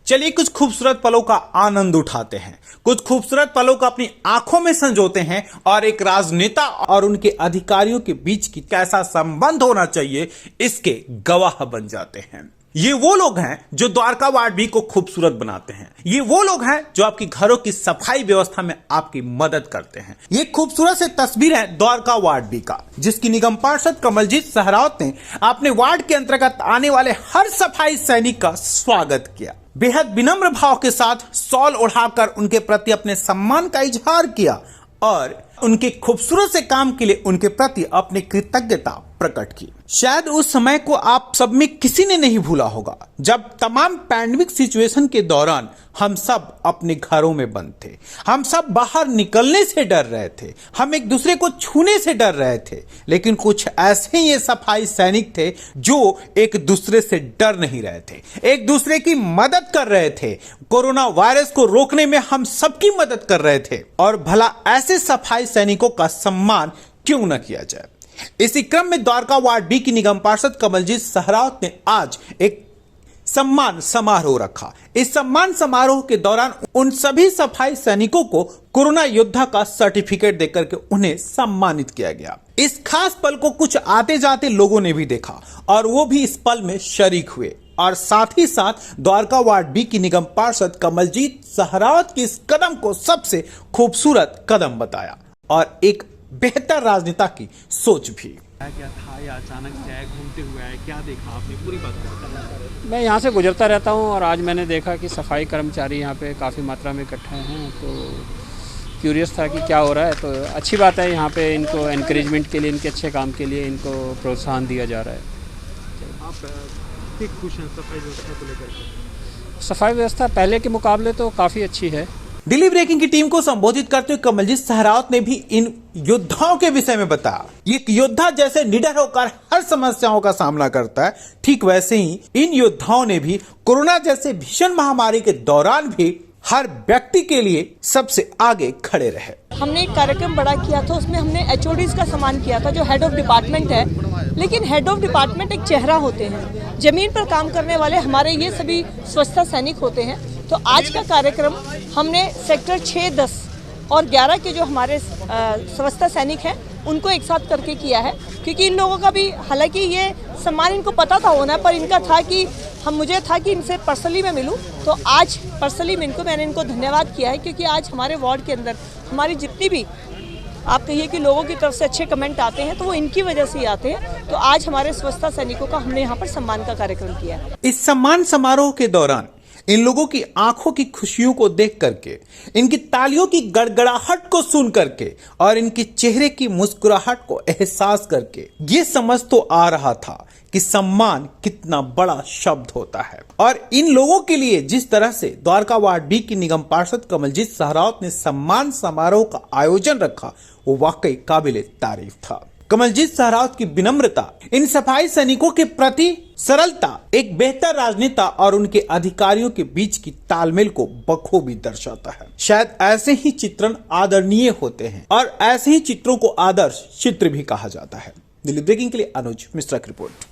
चलिए कुछ खूबसूरत पलों का आनंद उठाते हैं, कुछ खूबसूरत पलों को अपनी आंखों में संजोते हैं और एक राजनेता और उनके अधिकारियों के बीच की कैसा संबंध होना चाहिए इसके गवाह बन जाते हैं। ये वो लोग हैं जो द्वारका वार्ड बी को खूबसूरत बनाते हैं। ये वो लोग हैं जो आपकी घरों की सफाई व्यवस्था में आपकी मदद करते हैं। ये खूबसूरत से तस्वीर है द्वारका वार्ड बी का, जिसकी निगम पार्षद कमलजीत सहरावत ने अपने वार्ड के अंतर्गत आने वाले हर सफाई सैनिक का स्वागत किया। बेहद विनम्र भाव के साथ शॉल उड़ाकर उनके प्रति अपने सम्मान का इजहार किया और उनके खूबसूरत से काम के लिए उनके प्रति अपनी कृतज्ञता प्रकट की। शायद उस समय को आप सब में किसी ने नहीं भूला होगा जब तमाम पैंडेमिक सिचुएशन के दौरान हम सब अपने घरों में बंद थे, हम सब बाहर निकलने से डर रहे थे, हम एक दूसरे को छूने से डर रहे थे, लेकिन कुछ ऐसे ये सफाई सैनिक थे जो एक दूसरे से डर नहीं रहे थे, एक दूसरे की मदद कर रहे थे, कोरोना वायरस को रोकने में हम सबकी मदद कर रहे थे। और भला ऐसे सफाई सैनिकों का सम्मान क्यों न किया जाए। इसी क्रम में द्वारका वार्ड बी की निगम पार्षद कमलजीत सहरावत ने आज एक सम्मान समारोह रखा। इस सम्मान समारोह के दौरान उन सभी सफाई सैनिकों को कोरोना योद्धा का सर्टिफिकेट देकर के उन्हें सम्मानित किया गया। इस खास पल को कुछ आते जाते लोगों ने भी देखा और वो भी इस पल में शरीक हुए और साथ ही साथ द्वारका वार्ड बी की निगम पार्षद कमलजीत सहरावत के इस कदम को सबसे खूबसूरत कदम बताया और एक बेहतर राजनेता की सोच भी। क्या था या अचानक से आए, घूमते हुए आए, क्या देखा आपने, पूरी बात बताइए। मैं यहाँ से गुजरता रहता हूँ और आज मैंने देखा कि सफाई कर्मचारी यहाँ पे काफ़ी मात्रा में इकट्ठे हैं, तो क्यूरियस था कि क्या हो रहा है। तो अच्छी बात है, यहाँ पे इनको एनकरेजमेंट के लिए, इनके अच्छे काम के लिए इनको प्रोत्साहन दिया जा रहा है। आप कितने खुश हैं सफाई व्यवस्था को लेकर? सफाई व्यवस्था पहले के मुकाबले तो काफ़ी अच्छी है। दिल्ली ब्रेकिंग की टीम को संबोधित करते हुए कमलजीत सहरावत ने भी इन योद्धाओं के विषय में बताया। एक योद्धा जैसे निडर होकर हर समस्याओं का सामना करता है, ठीक वैसे ही इन योद्धाओं ने भी कोरोना जैसे भीषण महामारी के दौरान भी हर व्यक्ति के लिए सबसे आगे खड़े रहे। हमने एक कार्यक्रम बड़ा किया था, उसमें हमने HODs का सम्मान किया था जो हेड ऑफ डिपार्टमेंट है, लेकिन हेड ऑफ डिपार्टमेंट एक चेहरा होते हैं, जमीन पर काम करने वाले हमारे ये सभी स्वच्छता सैनिक होते हैं। तो आज का कार्यक्रम हमने सेक्टर 6, 10 और 11 के जो हमारे स्वच्छता सैनिक हैं उनको एक साथ करके किया है, क्योंकि इन लोगों का भी, हालांकि ये सम्मान इनको पता था होना, पर इनका था कि मुझे था कि इनसे पर्सनली मैं मिलूं, तो आज पर्सनली मैंने इनको धन्यवाद किया है, क्योंकि आज हमारे वार्ड के अंदर हमारी जितनी भी आप कहिए कि लोगों की तरफ से अच्छे कमेंट आते हैं तो वो इनकी वजह से ही आते हैं। तो आज हमारे स्वच्छता सैनिकों का हमने यहाँ पर सम्मान का कार्यक्रम किया है। इस सम्मान समारोह के दौरान इन लोगों की आंखों की खुशियों को देख करके, इनकी तालियों की गड़गड़ाहट को सुन करके और इनके चेहरे की मुस्कुराहट को एहसास करके ये समझ तो आ रहा था कि सम्मान कितना बड़ा शब्द होता है। और इन लोगों के लिए जिस तरह से द्वारका वार्ड बी की निगम पार्षद कमलजीत सहरावत ने सम्मान समारोह का आयोजन रखा, वो वाकई काबिले तारीफ था। कमलजीत सहरावत की विनम्रता, इन सफाई सैनिकों के प्रति सरलता एक बेहतर राजनेता और उनके अधिकारियों के बीच की तालमेल को बखूबी दर्शाता है। शायद ऐसे ही चित्रण आदरणीय होते हैं और ऐसे ही चित्रों को आदर्श चित्र भी कहा जाता है। दिल्ली ब्रेकिंग के लिए अनुज मिश्रा की रिपोर्ट।